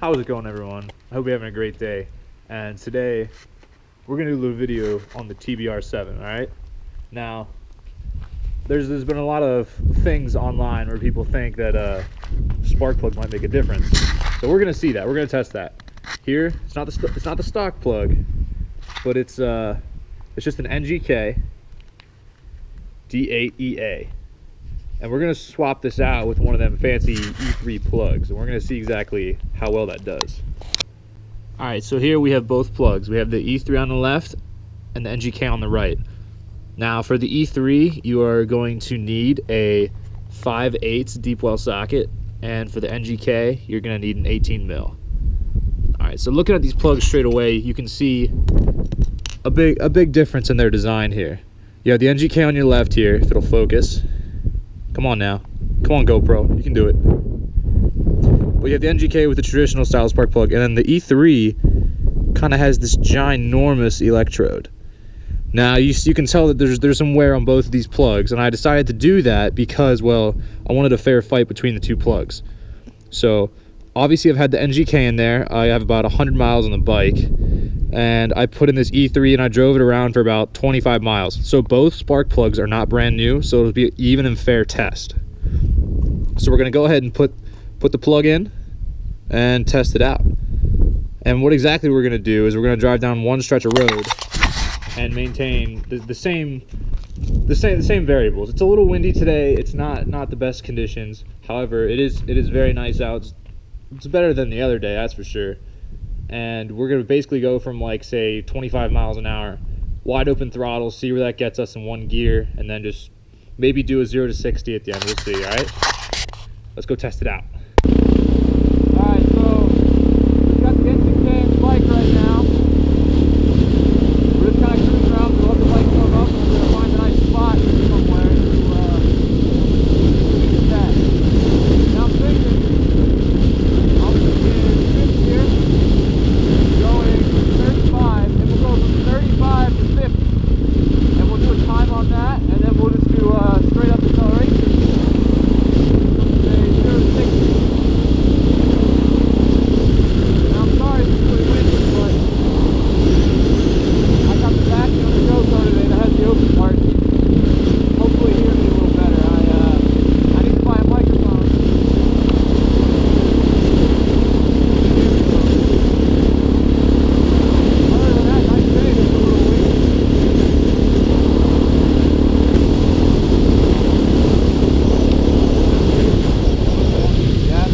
How's it going, everyone? I hope you're having a great day. And today we're gonna do a little video on the TBR7. All right. Now, there's been a lot of things online where people think that spark plugs might make a difference. So we're gonna see that. We're gonna test that. Here, it's not the stock plug, but it's just an NGK D8EA. And we're gonna swap this out with one of them fancy E3 plugs, and we're gonna see exactly how well that does. All right, so here we have both plugs. We have the E3 on the left and the NGK on the right. Now for the E3, you are going to need a 5/8 deep well socket, and for the NGK, you're gonna need an 18 mil. All right, so looking at these plugs straight away, you can see a big difference in their design here. You have the NGK on your left here, if it'll focus. Come on now. Come on, GoPro. You can do it. But you have the NGK with the traditional style spark plug, and then the E3 kind of has this ginormous electrode. Now, you can tell that there's some wear on both of these plugs, and I decided to do that because, well, I wanted a fair fight between the two plugs. So, obviously, I've had the NGK in there. I have about 100 miles on the bike, and I put in this E3 and I drove it around for about 25 miles. So both spark plugs are not brand new, so it'll be even and fair test. So we're gonna go ahead and put the plug in and test it out. And what exactly we're gonna do is we're gonna drive down one stretch of road and maintain the same variables. It's a little windy today. It's not the best conditions. However, it is very nice out. It's better than the other day, that's for sure. And we're going to basically go from, like, say 25 miles an hour, wide open throttle, see where that gets us in one gear, and then just maybe do a 0 to 60 at the end. We'll see. All right, let's go test it out. All right, so we've got the NGK and the bike right now. We're just kind of cruising around to let the bike warm up, and we're going to find a nice spot somewhere to test. Now I'm thinking I'll be in fifth gear, going 35, and we'll go from 35 to 50, and we'll do a time on that, and then we'll just do straight up acceleration, say 0 to 60. Now I'm sorry if it's really windy, but I got the vacuum on the GoPro today that has the open part. Hopefully hear me a little better. I need to buy a microphone. Other than that, nice day. It's a little windy. Yeah.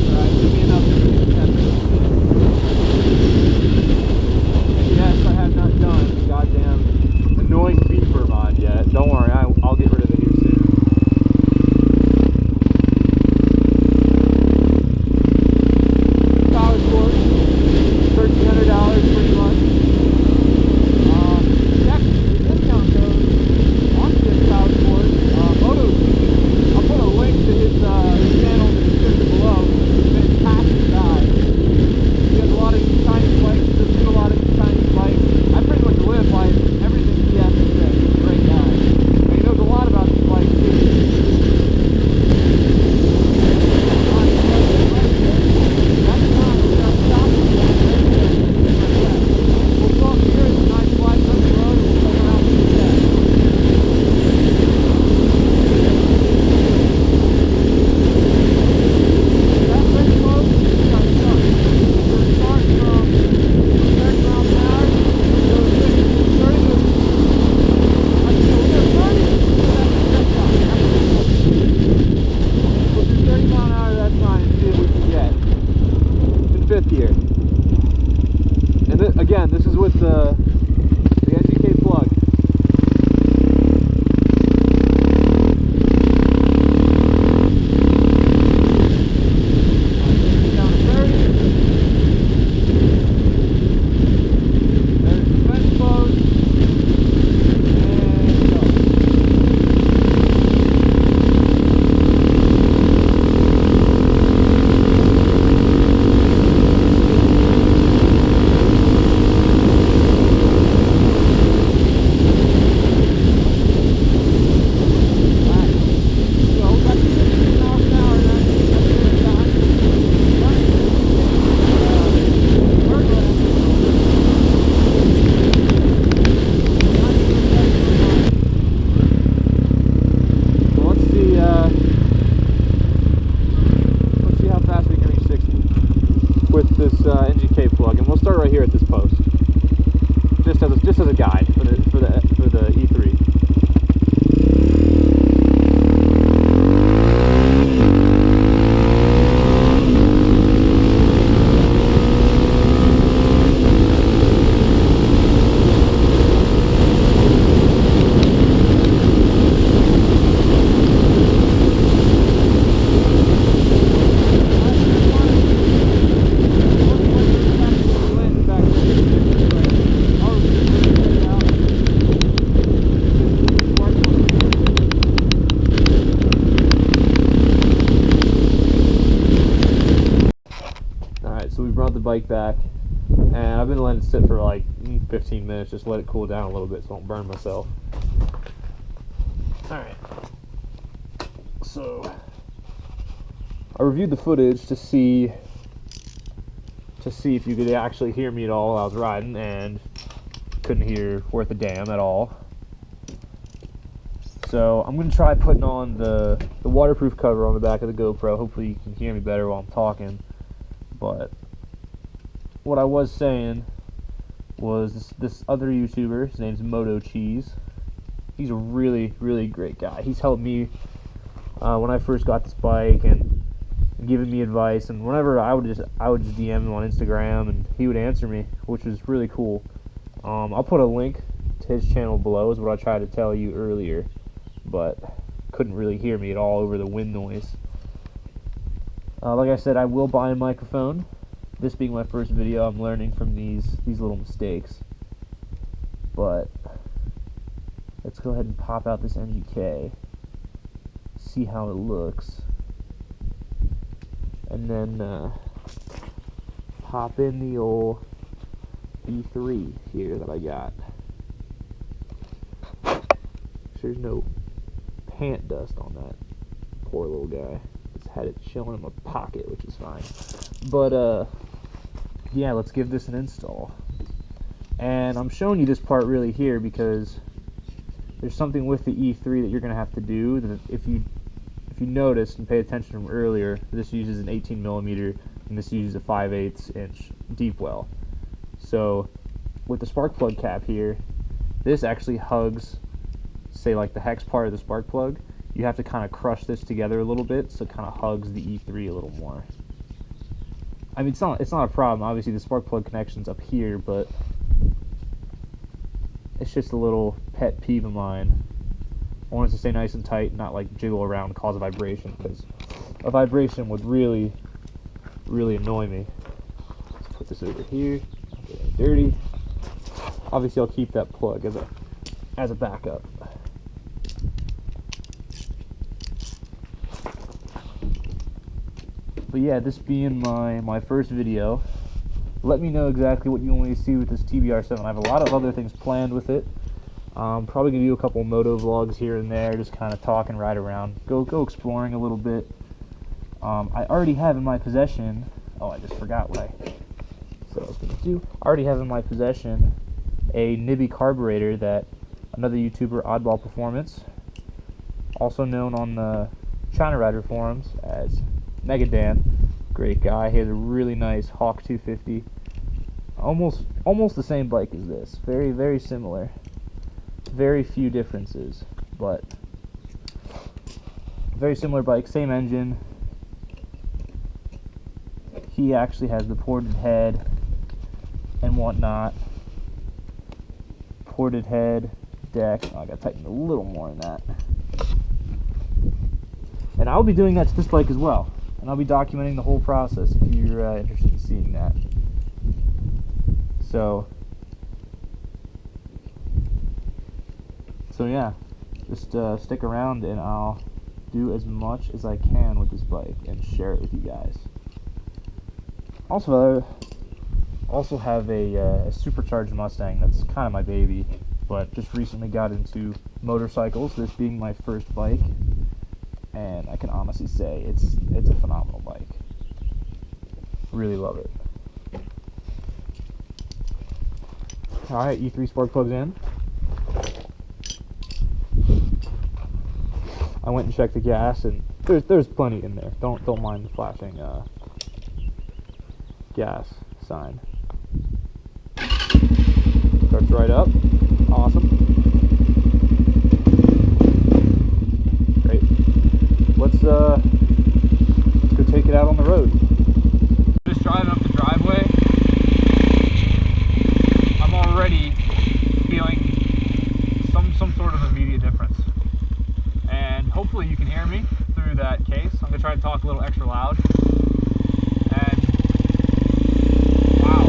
Alright, give me enough to get 10 minutes. Yes, I have not done the goddamn annoying beeper mod yet. Don't worry, I'll get rid of it here soon. Power sport, $1,300 pretty much. Actually, the discount code on this power sport, Moto. I'll put a link to his channel in the description below. He's a fantastic guy. He has a lot of these tiny bikes. He's doing a lot of these tiny bikes. I pretty much live by everything he has to say. He's a great guy. And he knows a lot about these bikes too. We'll stop here. It's a nice flat country road, and we'll come around to the test. That's pretty close. We got stuck. We're going to start from 30 miles an hour. Go to 50, 30 to, like, we'll do 30. We'll do 30 mile an hour that time and see what we can get in fifth gear. And again, this is with the NGK plug. Down to 30. There's the fence post. And go. brought the bike back, and I've been letting it sit for like 15 minutes, just let it cool down a little bit so I don't burn myself. Alright, so I reviewed the footage to see if you could actually hear me at all while I was riding, and couldn't hear worth a damn at all. So I'm going to try putting on the waterproof cover on the back of the GoPro. Hopefully you can hear me better while I'm talking. But what I was saying was this other YouTuber, his name's Moto Cheese. He's a really, really great guy. He's helped me when I first got this bike and giving me advice, and whenever I would just DM him on Instagram and he would answer me, which was really cool. I'll put a link to his channel below, is what I tried to tell you earlier, but couldn't really hear me at all over the wind noise. Like I said, I will buy a microphone. This being my first video, I'm learning from these little mistakes. But let's go ahead and pop out this MGK, see how it looks, and then pop in the old E3 here that I got. There's no pant dust on that poor little guy. Just had it chilling in my pocket, which is fine. But yeah, let's give this an install. And I'm showing you this part really here because there's something with the E3 that you're gonna have to do. That if you noticed and pay attention from earlier, this uses an 18mm and this uses a 5/8 inch deep well. So with the spark plug cap here, this actually hugs, say like the hex part of the spark plug. You have to kind of crush this together a little bit so it kind of hugs the E3 a little more. I mean, it's not a problem. Obviously the spark plug connection's up here, but it's just a little pet peeve of mine. I want it to stay nice and tight, not like jiggle around and cause a vibration, because a vibration would really, really annoy me. Let's put this over here, not get any dirty. Obviously I'll keep that plug as a backup. But yeah, this being my first video, let me know exactly what you want me to see with this TBR7. I have a lot of other things planned with it. Probably gonna do a couple moto vlogs here and there, just kind of talk and ride around, go exploring a little bit. I already have in my possession. Oh, I just forgot what I said I was gonna do. I already have in my possession a Nibby carburetor that another YouTuber, Oddball Performance, also known on the China Rider forums as Megadan, great guy. He has a really nice Hawk 250, almost the same bike as this. Very, very similar. Very few differences, but very similar bike, same engine. He actually has the ported head and whatnot. Ported head, deck. Oh, I gotta tighten a little more than that. And I'll be doing that to this bike as well. And I'll be documenting the whole process if you're interested in seeing that. So yeah, just stick around and I'll do as much as I can with this bike and share it with you guys. Also, I also have a supercharged Mustang that's kind of my baby, but just recently got into motorcycles, this being my first bike, and I can honestly say it's a phenomenal bike. Really love it. Alright, E3 spark plugs in. I went and checked the gas, and there's plenty in there. Don't mind the flashing gas sign. Starts right up. Awesome. Great. Let's go take it out on the road. Just driving up the driveway. I'm already feeling some sort of immediate difference. And hopefully you can hear me through that case. I'm gonna try to talk a little extra loud. And wow.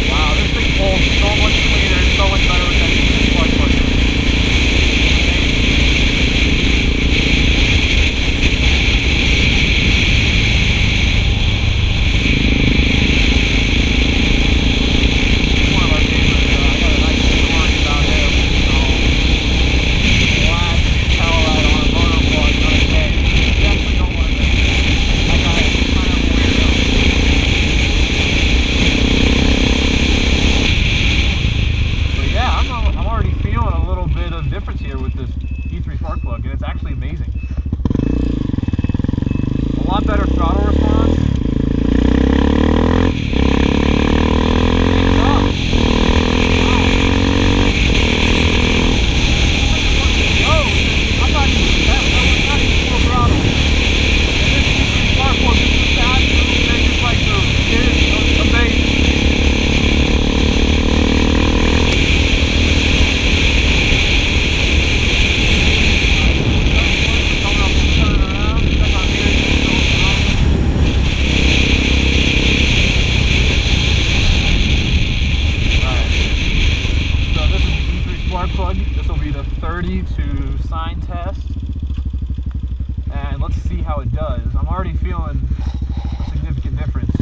Wow, this thing pulls so much cleaner, so much better with that spark plug. spark plug, and it's actually amazing. A lot better throttle response. This will be the 32 sign test, and let's see how it does. I'm already feeling a significant difference.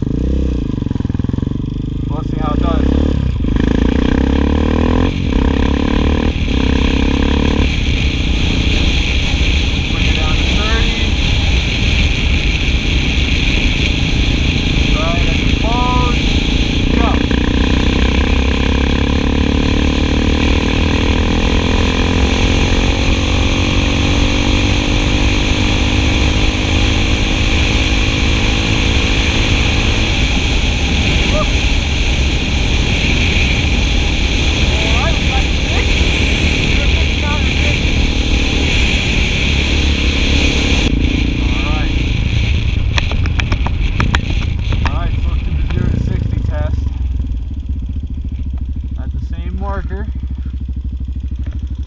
But let's see how it does. Bring it down to 30. Right at the close. Go. Marker.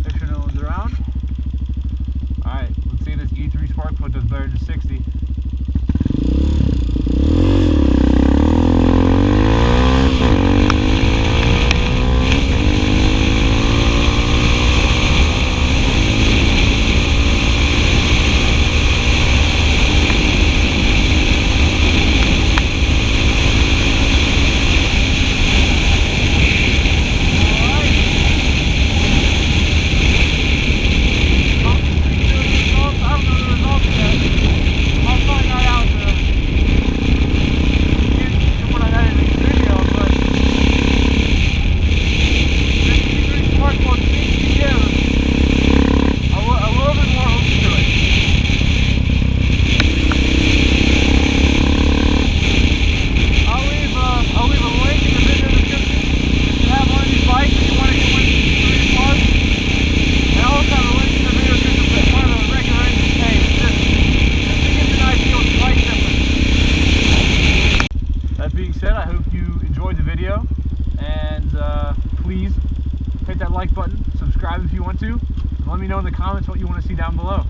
Make sure no one's around. Alright, let's see if this E3 Sparkplug does better than 60. I hope you enjoyed the video, and please hit that like button, subscribe if you want to, and let me know in the comments what you want to see down below.